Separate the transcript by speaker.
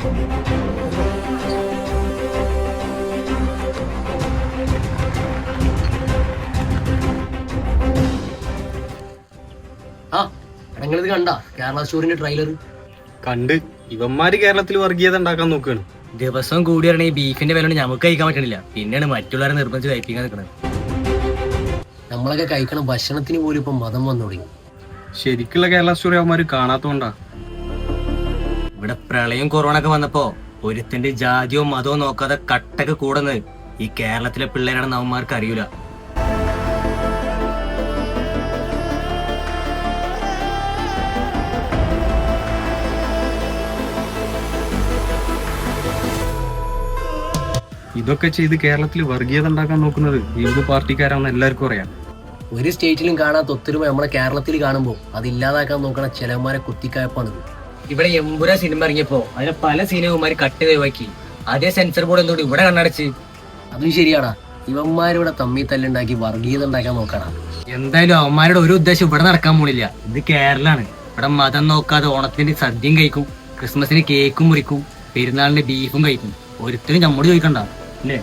Speaker 1: ആ നിങ്ങളിത് കണ്ട കേരള സ്റ്റോറിന്റെ ട്രെയിലർ?
Speaker 2: കണ്ട്. ഇവന്മാര് കേരളത്തിൽ വർഗീയത ഉണ്ടാക്കാൻ നോക്കുകയാണ്.
Speaker 1: ദിവസം കൂടി പറഞ്ഞ ഈ ബീഫിന്റെ വില നമുക്ക് കഴിക്കാൻ പറ്റണില്ല, പിന്നെയാണ് മറ്റുള്ളവരെ നിർബന്ധിച്ച് കഴിപ്പിക്കാൻ നിൽക്കുന്നത്. നമ്മളൊക്കെ കഴിക്കണ ഭക്ഷണത്തിന് പോലും ഇപ്പൊ മതം വന്നു തുടങ്ങി.
Speaker 2: ശരിക്കുള്ള കേരള സ്റ്റോറി അവന്മാര് കാണാത്തോണ്ടാ.
Speaker 1: ഇവിടെ പ്രളയം കൊറോണ ഒക്കെ വന്നപ്പോ ഒരുത്തിന്റെ ജാതിയോ മതമോ നോക്കാതെ കട്ടൊക്കെ കൂടുന്നത് ഈ കേരളത്തിലെ പിള്ളേരാണെന്ന് അവന്മാർക്ക് അറിയൂല.
Speaker 2: ഇതൊക്കെ ചെയ്ത് കേരളത്തിൽ വർഗീയത ഉണ്ടാക്കാൻ നോക്കുന്നത് ഏത് പാർട്ടിക്കാരാണെന്ന് എല്ലാവർക്കും അറിയാം.
Speaker 1: ഒരു സ്റ്റേറ്റിലും കാണാത്ത ഒത്തൊരുമ നമ്മളെ കേരളത്തിൽ കാണുമ്പോൾ അത് ഇല്ലാതാക്കാൻ നോക്കണ ചിലന്മാരെ കുത്തിക്കായപ്പാണിത്. ഇവിടെ എമ്പുര സിനിമ ഇറങ്ങിയപ്പോ അതിലെ പല സിനിമമാര് കട്ട് ഒഴിവാക്കി. അതേ സെൻസർ ബോർഡ് എന്തോട് ഇവിടെ കണ്ണടച്ച്. അതും ശരിയാടാ, ഇവന്മാരിവിടെ തമ്മിൽ തല്ലുണ്ടാക്കി വർഗീയത ഉണ്ടാക്കാൻ നോക്കണം. എന്തായാലും അവന്മാരുടെ ഒരു ഉദ്ദേശം ഇവിടെ നടക്കാൻ പോണില്ല. ഇത് കേരളാണ്. ഇവിടെ മതം നോക്കാതെ ഓണത്തിന് സദ്യയും കഴിക്കും, ക്രിസ്മസിന് കേക്കും മുറിക്കും, പെരുന്നാളിന് ബീഫും കഴിക്കും. ഒരുത്തരും നമ്മോട് ചോദിക്കണ്ട അല്ലേ?